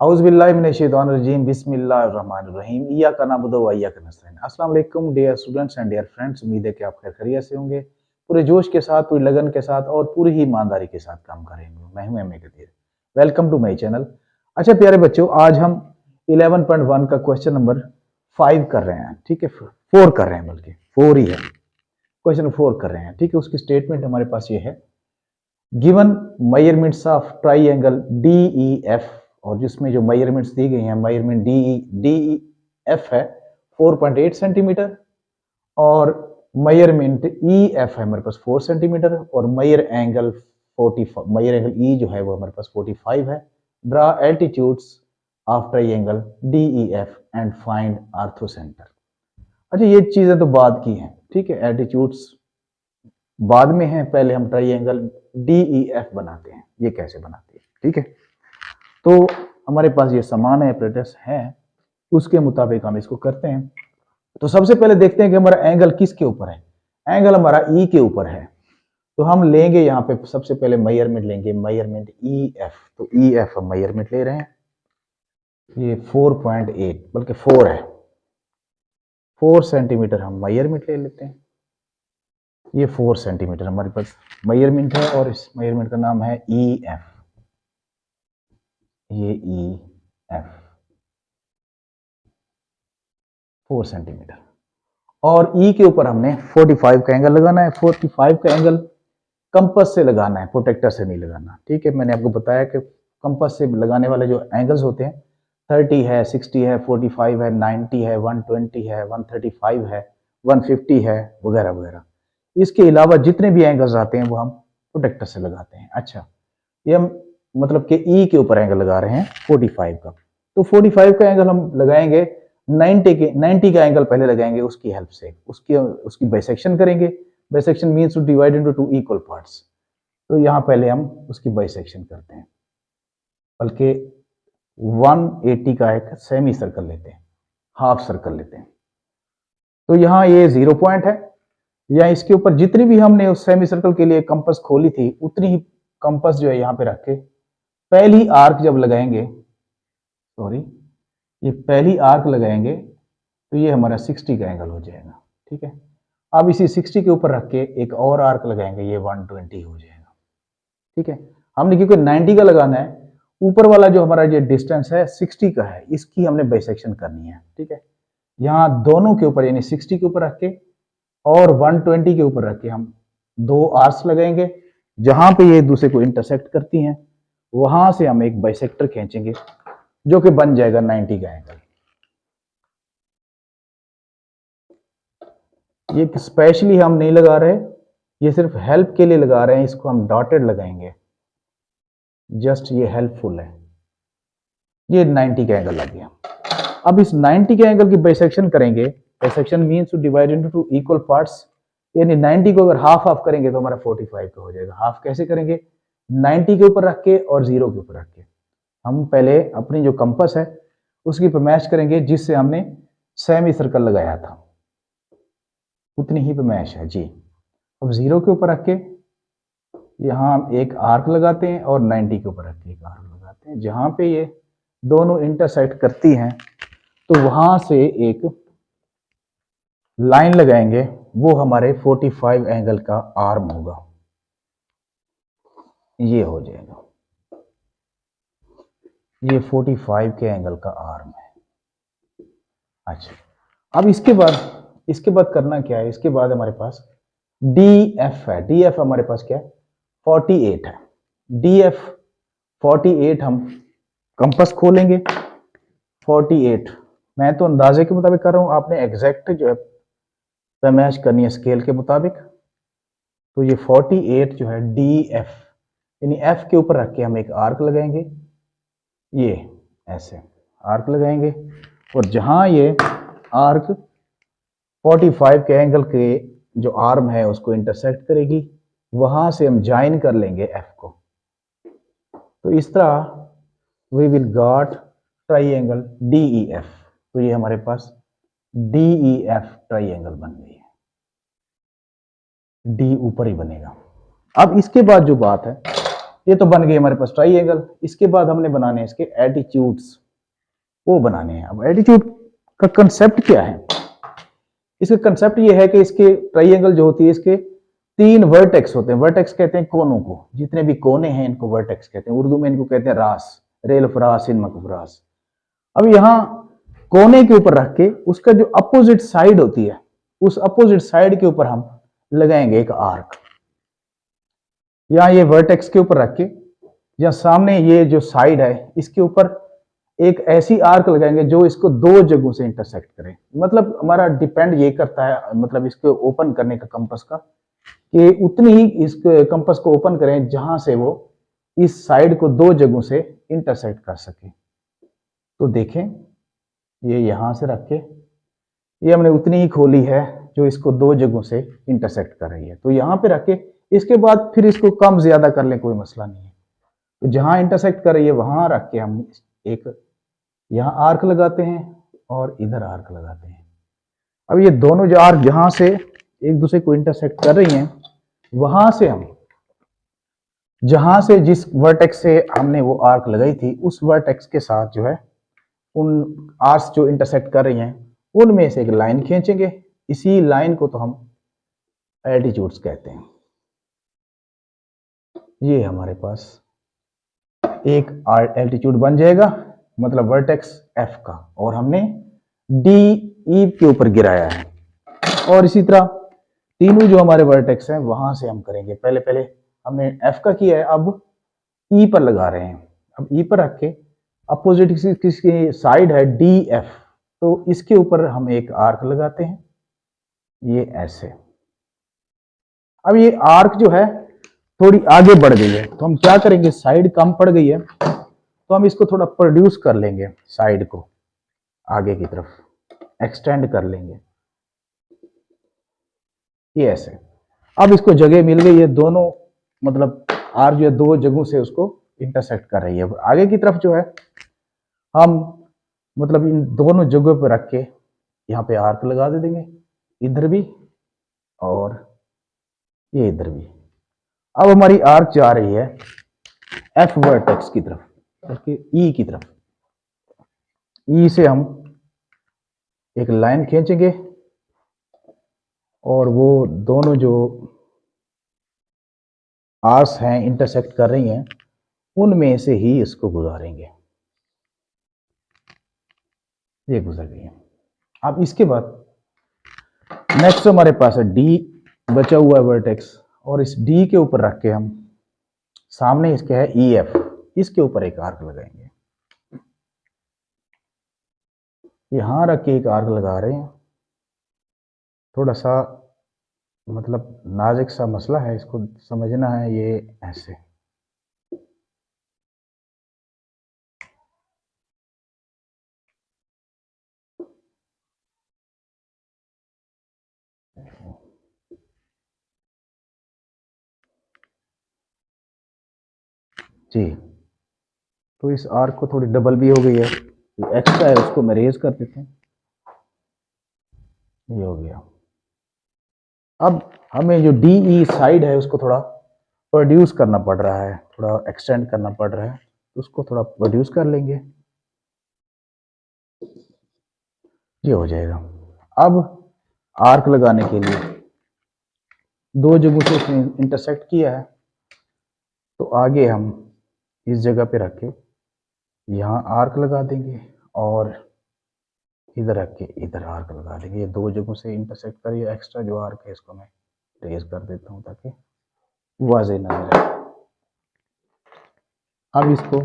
औज़ुबिल्लाहिमिनश्शैतानिर्रजीम बिस्मिल्लाहिर्रहमानिर्रहीम इय्याका नअबुदु व इय्याका नस्तईन। अस्सलाम वालेकुम dear students and dear friends, उम्मीद है कि आप खैरियत से होंगे। पूरे जोश के साथ, पूरी लगन के साथ और पूरी ही ईमानदारी के साथ काम करेंगे। मैं हूं M A Qadeer. Welcome to my channel. अच्छा प्यारे बच्चों, आज हम 11.1 का क्वेश्चन नंबर 5 कर रहे हैं। ठीक है, 4 कर रहे हैं, बल्कि 4 ही है। क्वेश्चन 4 कर रहे हैं। ठीक है, उसकी स्टेटमेंट हमारे पास ये है, given measurements of triangle D E F, और जिसमें जो मेजरमेंट्स दी गई हैं, मेजरमेंट डी ई एफ है 4.8 सेंटीमीटर, और मेजरमेंट ई एफ है हमारे पास 4 सेंटीमीटर, और measure angle 45, measure angle E जो है वो हमारे पास 45 है। Draw altitudes of triangle D E F and find orthocentre. अच्छा, ये चीजें तो बाद की हैं। ठीक है, एल्टीट्यूड्स बाद में है, पहले हम ट्राइंगल डी ई एफ बनाते हैं। ये कैसे बनाते हैं? ठीक है, तो हमारे पास ये समान एपरेटस है, उसके मुताबिक हम इसको करते हैं। तो सबसे पहले देखते हैं कि हमारा एंगल किसके ऊपर है। एंगल हमारा ई के ऊपर है, तो हम लेंगे यहाँ पे सबसे पहले मेजरमेंट लेंगे, मेजरमेंट ई एफ। तो ई एफ हम मेजरमेंट ले रहे हैं, ये 4.8 बल्कि 4 है, 4 सेंटीमीटर हम मेजरमेंट ले लेते हैं। ये 4 सेंटीमीटर हमारे पास मेजरमेंट है, और इस मेजरमेंट का नाम है ई एफ। ये ई एफ 4 सेंटीमीटर, और ई के ऊपर हमने 45 का एंगल लगाना है। 45 का एंगल कंपास से लगाना है, प्रोटेक्टर से नहीं लगाना। ठीक है, मैंने आपको बताया कि कंपास से लगाने वाले जो एंगल्स होते हैं 30 है, 60 है, 45 है, 90 है, 120 है, 135 है, 150 है, वगैरह वगैरह। इसके अलावा जितने भी एंगल्स आते हैं वो हम प्रोटेक्टर से लगाते हैं। अच्छा, ये हम मतलब कि ई के ऊपर एंगल लगा रहे हैं 45 का। तो 45 का एंगल हम लगाएंगे 90 का एंगल पहले लगाएंगे उसकी हेल्प से, उसकी बाइसेक्शन करेंगे। Bisection means to divide into 2 equal parts. तो यहाँ पहले हम उसकी बाइसेक्शन करते हैं, बल्कि 180 का एक सेमी सर्कल लेते हैं, हाफ सर्कल लेते हैं। तो यहाँ ये 0 पॉइंट है, या इसके ऊपर जितनी भी हमने उस सेमी सर्कल के लिए कंपास खोली थी उतनी ही कंपास जो है यहाँ पे रख के पहली आर्क जब लगाएंगे, ये पहली आर्क लगाएंगे तो ये हमारा 60 का एंगल हो जाएगा। ठीक है, अब इसी 60 के ऊपर रख के एक और आर्क लगाएंगे, ये 120 हो जाएगा। ठीक है, हमने क्योंकि 90 का लगाना है, ऊपर वाला जो हमारा ये डिस्टेंस है 60 का है, इसकी हमने बाइसेक्शन करनी है। ठीक है, यहाँ दोनों के ऊपर यानी 60 के ऊपर रख के और 120 के ऊपर रख के हम 2 आर्क्स लगाएंगे। जहां पे ये एक दूसरे को इंटरसेक्ट करती हैं वहां से हम एक बाइसेक्टर खींचेंगे जो कि बन जाएगा 90 का एंगल। ये स्पेशली हम नहीं लगा रहे, ये सिर्फ हेल्प के लिए लगा रहे हैं। इसको हम डॉटेड लगाएंगे, जस्ट ये हेल्पफुल है। ये 90 का एंगल लग गया। अब इस 90 के एंगल की बाइसेक्शन करेंगे। Bisection means to divide into 2 equal parts, यानी 90 को अगर हाफ हाफ करेंगे तो हमारा 45 का हो जाएगा। हाफ कैसे करेंगे? 90 के ऊपर रख के और 0 के ऊपर रख के हम पहले अपनी जो कंपास है उसकी पैमाइश करेंगे, जिससे हमने सेमी सर्कल लगाया था उतनी ही पैमाइश है जी। अब 0 के ऊपर रख के यहाँ हम एक आर्क लगाते हैं और 90 के ऊपर रख के एक आर्क लगाते हैं। जहां पे ये दोनों इंटरसेक्ट करती हैं तो वहां से एक लाइन लगाएंगे, वो हमारे 45 एंगल का आर्म होगा। ये हो जाएगा, ये 45 के एंगल का आर्म है। अच्छा, अब इसके बाद करना क्या है? इसके बाद हमारे पास डी एफ है। डी एफ हमारे पास क्या है? 48 है। डी एफ 48 हम कंपास खोलेंगे। 48 मैं तो अंदाजे के मुताबिक कर रहा हूं, आपने एग्जैक्ट जो है पैमाइश करनी है स्केल के मुताबिक। तो ये 48 जो है डी एफ, यानी एफ के ऊपर रख के हम एक आर्क लगाएंगे। ये ऐसे आर्क लगाएंगे, और जहां ये आर्क 45 के एंगल के जो आर्म है उसको इंटरसेक्ट करेगी, वहां से हम ज्वाइन कर लेंगे एफ को। तो इस तरह we will got triangle D E F. तो ये हमारे पास डी ई एफ ट्राइंगल बन गई है। डी ऊपर ही बनेगा। अब इसके बाद जो बात है ये तो बन गई हमारे पास ट्राइएंगल। इसके बाद हमने बनाने हैं इसके एटीट्यूड्स, वो बनाने हैं। अब एटीट्यूड का कंसेप्ट क्या है? इसका कंसेप्ट ये है कि इसके ट्राइएंगल जो होती है इसके 3 वर्टेक्स होते हैं। वर्टेक्स कहते हैं कोनों को, जितने भी कोने हैं इनको वर्टेक्स कहते हैं। उर्दू में इनको कहते हैं रास, रेल फरास इन मकफरास। अब यहाँ कोने के ऊपर रख के उसका जो अपोजिट साइड होती है, उस अपोजिट साइड के ऊपर हम लगाएंगे एक आर्क। यहाँ ये वर्टेक्स के ऊपर रख के, या सामने ये जो साइड है इसके ऊपर एक ऐसी आर्क लगाएंगे जो इसको 2 जगहों से इंटरसेक्ट करे। मतलब हमारा डिपेंड ये करता है, मतलब इसको ओपन करने का कंपास का, कि उतनी ही इस कंपास को ओपन करें जहां से वो इस साइड को 2 जगहों से इंटरसेक्ट कर सके। तो देखें, ये यहां से रख के ये हमने उतनी ही खोली है जो इसको 2 जगहों से इंटरसेक्ट कर रही है। तो यहाँ पे रख के इसके बाद फिर इसको कम ज्यादा कर ले, कोई मसला नहीं है। तो जहां इंटरसेक्ट कर रही है वहां रख के हम एक यहाँ आर्क लगाते हैं और इधर आर्क लगाते हैं। अब ये दोनों जो आर्क जहां से एक दूसरे को इंटरसेक्ट कर रही हैं, वहां से हम जहां से जिस वर्टेक्स से हमने वो आर्क लगाई थी उस वर्टेक्स के साथ जो है उन आर्क्स जो इंटरसेक्ट कर रही हैं उनमें से एक लाइन खींचेंगे। इसी लाइन को तो हम एल्टीट्यूड्स कहते हैं। ये हमारे पास एक एल्टीट्यूड बन जाएगा, मतलब वर्टेक्स एफ का, और हमने डी ई के ऊपर गिराया है। और इसी तरह तीनों जो हमारे वर्टेक्स हैं वहां से हम करेंगे। पहले हमने एफ का किया है, अब ई पर लगा रहे हैं। अब ई पर रख के अपोजिट किसकी साइड है डी एफ, तो इसके ऊपर हम एक आर्क लगाते हैं, ये ऐसे। अब ये आर्क जो है थोड़ी आगे बढ़ गई है, तो हम क्या करेंगे, साइड कम पड़ गई है तो हम इसको थोड़ा प्रोड्यूस कर लेंगे, साइड को आगे की तरफ एक्सटेंड कर लेंगे, ये ऐसे। अब इसको जगह मिल गई है, दोनों मतलब आर्क जो है 2 जगहों से उसको इंटरसेक्ट कर रही है। आगे की तरफ जो है हम मतलब इन दोनों जगहों पर रख के यहाँ पे आर्क लगा दे देंगे, इधर भी और ये इधर भी। अब हमारी आर्क जा रही है एफ वर्टेक्स की तरफ, बल्कि ई की तरफ। ई से हम एक लाइन खींचेंगे और वो दोनों जो आर्क्स हैं इंटरसेक्ट कर रही हैं उनमें से ही इसको गुजारेंगे। ये गुजर गई है। अब इसके बाद नेक्स्ट हमारे पास है डी बचा हुआ है वर्टेक्स, और इस डी के ऊपर रख के हम सामने इसके है ई एफ, इसके ऊपर एक आर्क लगाएंगे। यहां रख के एक आर्क लगा रहे हैं। थोड़ा सा मतलब नाजुक सा मसला है, इसको समझना है। ये ऐसे जी। तो इस आर्क को थोड़ी डबल भी हो गई है, जो एक्स्ट्रा है उसको मैं रेज कर देता हूँ, ये हो गया। अब हमें जो डी ई साइड है उसको थोड़ा प्रोड्यूस करना पड़ रहा है, थोड़ा एक्सटेंड करना पड़ रहा है, तो उसको थोड़ा प्रोड्यूस कर लेंगे, ये हो जाएगा। अब आर्क लगाने के लिए 2 जगहों से उसने इंटरसेक्ट किया है, तो आगे हम इस जगह पे रख के यहाँ आर्क लगा देंगे और इधर रख के इधर आर्क लगा देंगे। ये 2 जगहों से इंटरसेक्ट करिए। एक्स्ट्रा जो आर्क है इसको मैं रेज कर देता हूँ ताकि वाज़ेह नजर आए। अब इसको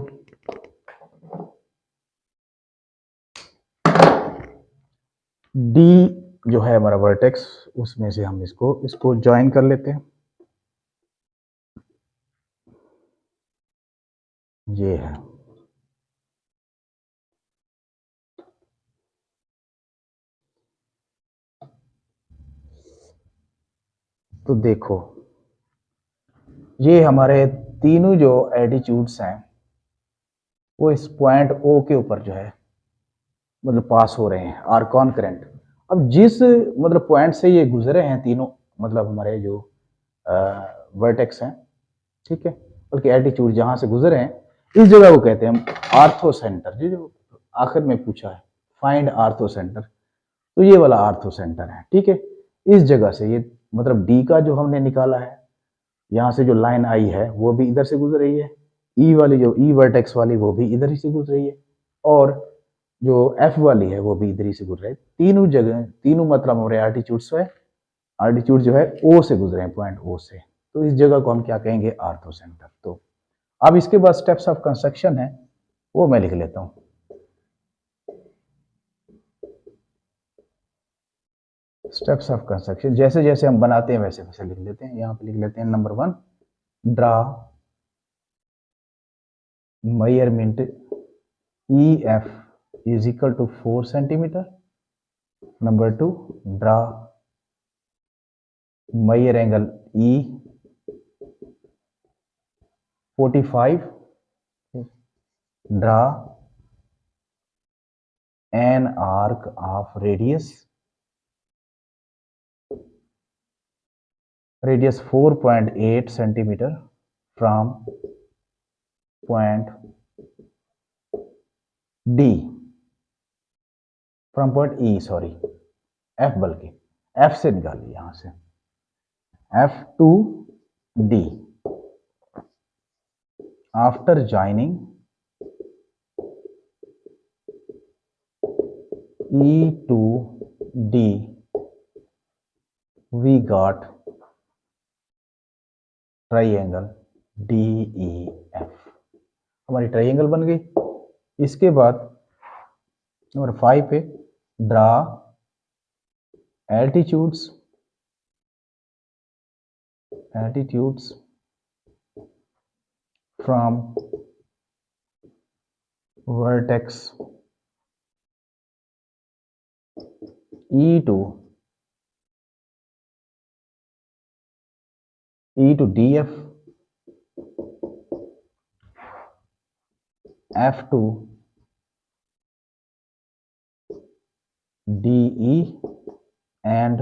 डी जो है हमारा वर्टेक्स, उसमें से हम इसको ज्वाइन कर लेते हैं। ये है, तो देखो ये हमारे तीनों जो एटीट्यूड्स हैं वो इस पॉइंट ओ के ऊपर जो है मतलब पास हो रहे हैं, आर कॉन्करेंट। अब जिस मतलब पॉइंट से ये गुजरे हैं तीनों, मतलब हमारे जो वर्टेक्स हैं, ठीक है, बल्कि एल्टीट्यूड जहां से गुजरे हैं इस जगह को कहते हैं हम आर्थो सेंटर। जो आखिर में पूछा है फाइंड आर्थो सेंटर, तो ये वाला आर्थो सेंटर है, ठीक है। इस जगह से ये मतलब डी का जो हमने निकाला है, यहाँ से जो लाइन आई है वो भी इधर से गुजर रही है, ई वाली जो ई वर्टेक्स वाली वो भी इधर ही से गुजर रही है, और जो एफ वाली है वो भी इधर ही से गुजर रही है। तीनों जगह, तीनों मतलब हमारे आर्टिट्यूड से, आर्टिट्यूड जो है ओ से गुजरे हैं, पॉइंट ओ से, तो इस जगह को हम क्या कहेंगे, आर्थो सेंटर। तो अब इसके बाद स्टेप्स ऑफ कंस्ट्रक्शन है, वो मैं लिख लेता हूं। स्टेप्स ऑफ कंस्ट्रक्शन जैसे जैसे हम बनाते हैं वैसे वैसे लिख लेते हैं। यहां पे लिख लेते हैं number 1, draw measurement E F is equal to 4 centimetre. Number 2, draw measure angle E 45, draw an arc of radius 4.8 centimeter from point D, from point E, sorry F, बल्कि F से निकालिए यहां से, F to D after joining E to D we got triangle DEF। हमारी triangle बन गई। इसके बाद नंबर 5 पे draw altitudes from vertex E to DF, F to DE and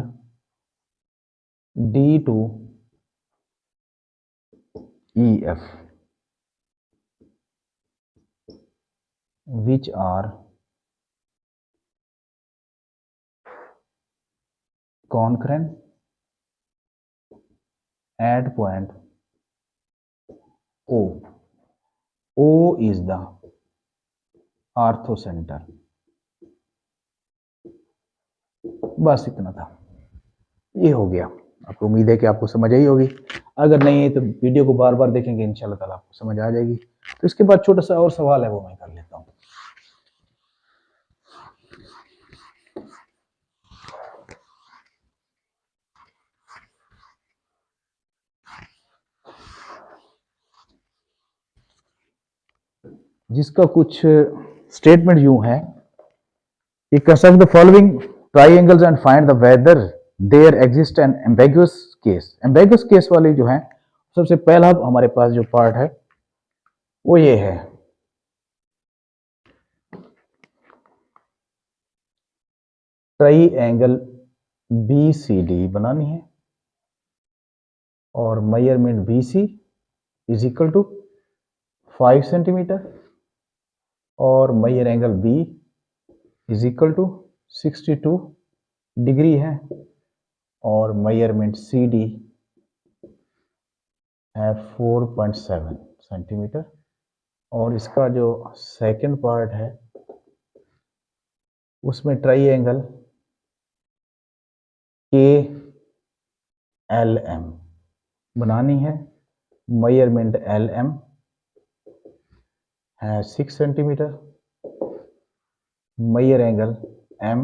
D to EF, which are concurrent at point O. O is the orthocenter। बस इतना था, ये हो गया। आपको उम्मीद है कि आपको समझ आई होगी। अगर नहीं है तो वीडियो को बार बार देखेंगे, इंशाल्लाह ताला आपको समझ आ जाएगी। तो इसके बाद छोटा सा और सवाल है, वो मैं कर लेता हूँ। जिसका कुछ स्टेटमेंट यूं है, construct the following triangles and find the whether there exist an ambiguous case. Ambiguous case वाली जो है, सबसे पहला हमारे पास जो पार्ट है वो ये है, ट्राइंगल BCD बनानी है और measurement BC is equal to 5 centimetre और measure angle B is equal to 62 degree है और मेजरमेंट CD है 4.7 सेंटीमीटर। और इसका जो सेकंड पार्ट है उसमें ट्राइंगल KLM बनानी है। मेजरमेंट LM है 6 centimetre. Measure angle M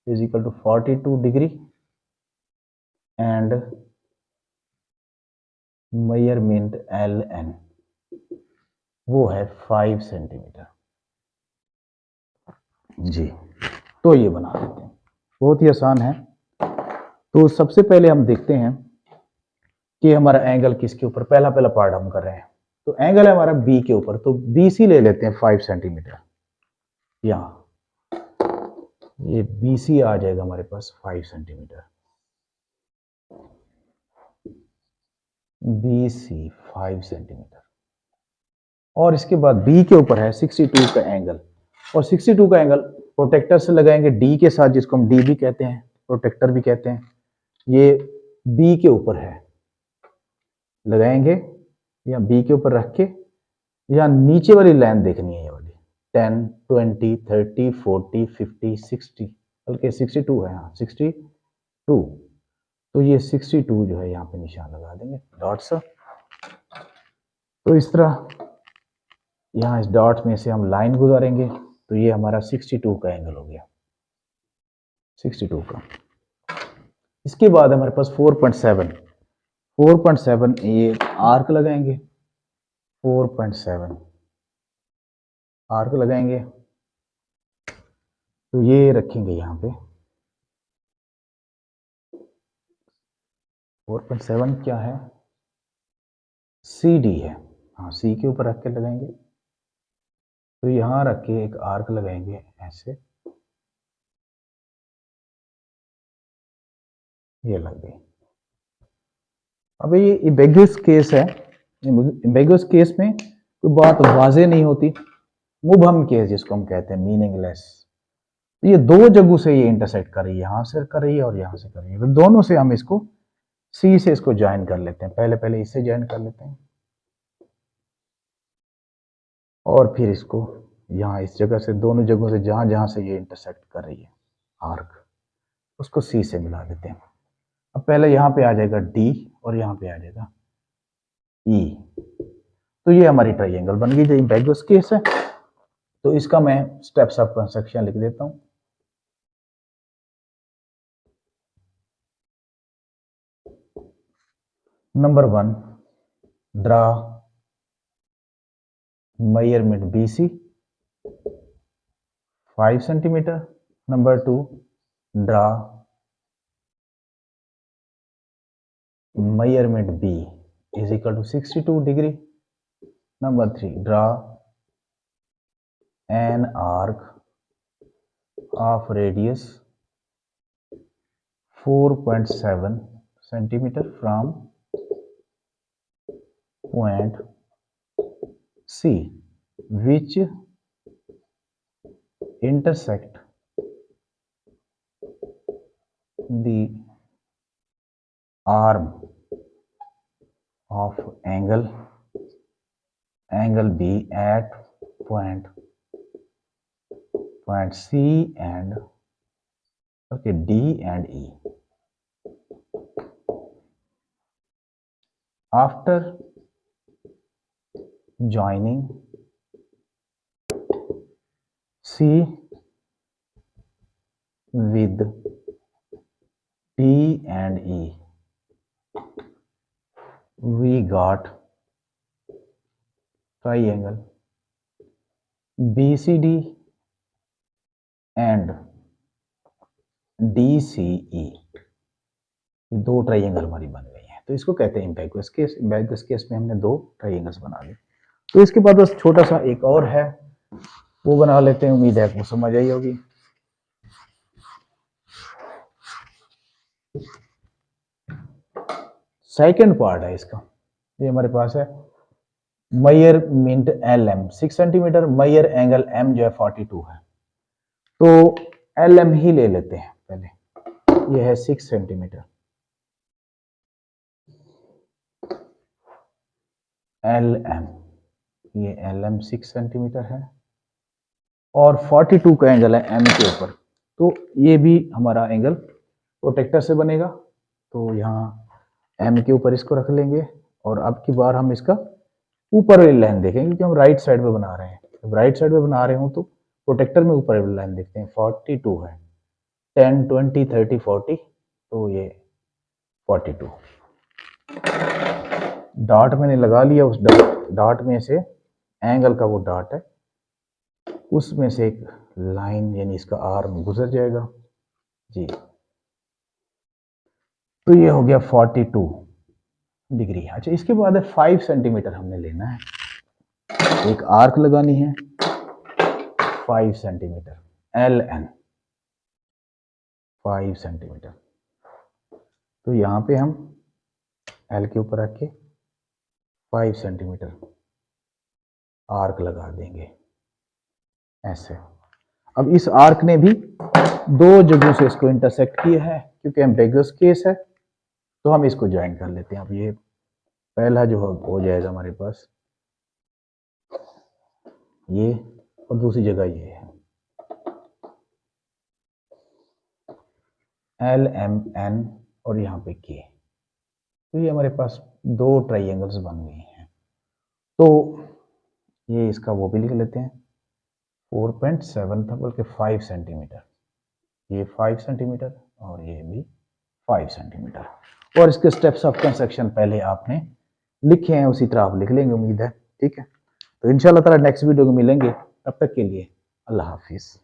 is equal to 42 degree and measurement LN वो है 5 सेंटीमीटर। जी, तो ये बना देते हैं, बहुत ही आसान है। तो सबसे पहले हम देखते हैं कि हमारा एंगल किसके ऊपर, पहला पार्ट हम कर रहे हैं। तो एंगल है हमारा B के ऊपर, तो BC ले लेते हैं 5 सेंटीमीटर। यहाँ ये BC आ जाएगा हमारे पास 5 सेंटीमीटर। बी सी 5 सेंटीमीटर, और इसके बाद बी के ऊपर है 62 का एंगल, और 62 का एंगल प्रोटेक्टर से लगाएंगे डी के साथ, जिसको हम डी भी कहते हैं, प्रोटेक्टर भी कहते हैं। ये बी के ऊपर है, लगाएंगे या बी के ऊपर रख के, या नीचे वाली लाइन देखनी है, ये वाली 10 20 30 40 50 60, बल्कि 62 है, हाँ 62, तो ये 62 जो है यहाँ पे निशान लगा देंगे डॉट सा। तो इस तरह यहाँ इस डॉट में से हम लाइन गुजारेंगे, तो ये हमारा 62 का एंगल हो गया, 62 का। इसके बाद हमारे पास 4.7 ये आर्क लगाएंगे, 4.7 आर्क लगाएंगे, तो ये रखेंगे यहाँ पे। 4.7 क्या है, सी डी है, हाँ सी के ऊपर रख के लगाएंगे, तो यहाँ रख के एक आर्क लगाएंगे ऐसे, ये लग गई। अब ये एम्बिगुअस केस है, एम्बिगुअस केस में कोई बात वाजे नहीं होती, मुबहम केस जिसको हम कहते हैं, मीनिंगलेस। तो ये दो जगहों से ये इंटरसेक्ट कर रही है, यहाँ से कर रही है और यहाँ से कर रही है, तो दोनों से हम इसको सी से इसको ज्वाइन कर लेते हैं, पहले इससे ज्वाइन कर लेते हैं, और फिर इसको यहाँ इस जगह से, दोनों जगहों से जहां जहां से ये इंटरसेक्ट कर रही है आर्क, उसको सी से मिला देते हैं। अब पहले यहाँ पे आ जाएगा डी और यहाँ पे आ जाएगा ई, तो ये हमारी ट्राइंगल बन गई, जो एम्बिगुअस केस है। तो इसका मैं स्टेप्स ऑफ कंस्ट्रक्शन लिख देता हूँ। Number 1, draw measurement BC 5 centimetre. Number 2, draw measurement B is equal to 62 degree. Number 3, draw an arc of radius 4.7 centimeter from point C which intersect the arm of angle B at point C and D and E. After joining C with D and E, we got triangle BCD and DCE। दो triangle हमारी बन गई हैं, तो इसको कहते हैं ambiguous case. Ambiguous case में हमने दो ट्राइंगल्स बना लिए। तो इसके बाद बस छोटा सा एक और है, वो बना लेते हैं, उम्मीद है आपको समझ आई होगी। सेकंड पार्ट है इसका, ये हमारे पास है measurement LM 6 centimetre, measure angle M जो है 42 है, तो LM ही ले लेते हैं पहले। ये है 6 सेंटीमीटर, LM, ये LM 6 सेंटीमीटर है, और 42 का एंगल है M के ऊपर, तो ये भी हमारा एंगल प्रोटेक्टर से बनेगा। तो यहाँ M के ऊपर इसको रख लेंगे, और अब की बार हम इसका ऊपर वाली लाइन देखेंगे, क्योंकि हम राइट साइड पे बना रहे हैं। जब राइट साइड पे बना रहे हो तो प्रोटेक्टर में ऊपर वाली लाइन देखते हैं। 42 है, 10 20 30 40, तो ये 42 डॉट मैंने लगा लिया। उस डॉट में से एंगल का वो डॉट है, उसमें से एक लाइन यानी इसका आर्म गुजर जाएगा जी। तो ये हो गया 42 डिग्री। अच्छा, इसके बाद है 5 सेंटीमीटर हमने लेना है, एक आर्क लगानी है 5 सेंटीमीटर, LN 5 सेंटीमीटर। तो यहाँ पे हम L के ऊपर रख के 5 सेंटीमीटर आर्क लगा देंगे ऐसे। अब इस आर्क ने भी दो जगहों से इसको इंटरसेक्ट किया है, क्योंकि एम्बिगुअस केस है तो हम इसको ज्वाइन कर लेते हैं। अब ये पहला जो हो जाएगा हमारे पास ये, और दूसरी जगह ये है LMN और यहाँ पे K। तो ये हमारे पास दो ट्राइंगल्स बन गए हैं। तो ये इसका वो भी लिख लेते हैं, 4.7 था बल्कि 5 सेंटीमीटर, ये 5 सेंटीमीटर और ये भी 5 सेंटीमीटर। और इसके स्टेप्स ऑफ कंस्ट्रक्शन पहले आपने लिखे हैं, उसी तरह आप लिख लेंगे, उम्मीद है। ठीक है, तो इंशाल्लाह ताला नेक्स्ट वीडियो में मिलेंगे, तब तक के लिए अल्लाह हाफिज़।